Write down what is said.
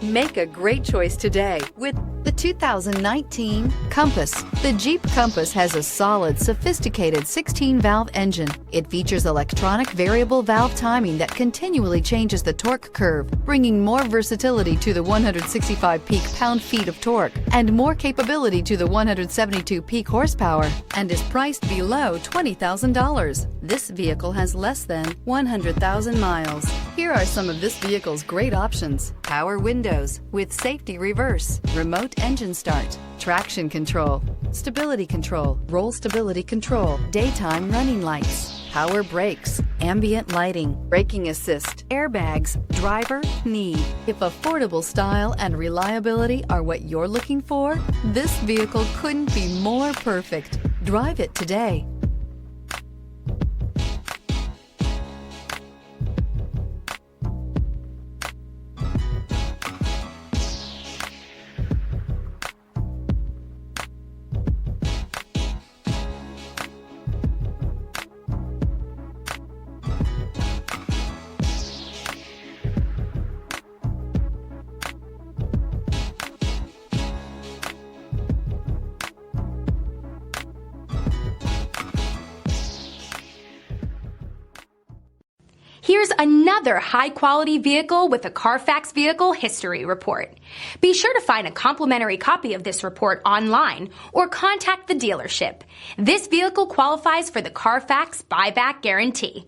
Make a great choice today with the 2019 Compass. The Jeep Compass has a solid, sophisticated 16-valve engine. It features electronic variable valve timing that continually changes the torque curve, bringing more versatility to the 165 peak pound-feet of torque and more capability to the 172 peak horsepower, and is priced below $20,000. This vehicle has less than 100,000 miles. Here are some of this vehicle's great options: power windows with safety reverse, remote engine start, traction control, stability control, roll stability control, daytime running lights, power brakes, ambient lighting, braking assist, airbags, driver knee. If affordable style and reliability are what you're looking for, this vehicle couldn't be more perfect. Drive it today. Here's another high-quality vehicle with a Carfax Vehicle History Report. Be sure to find a complimentary copy of this report online or contact the dealership. This vehicle qualifies for the Carfax Buyback Guarantee.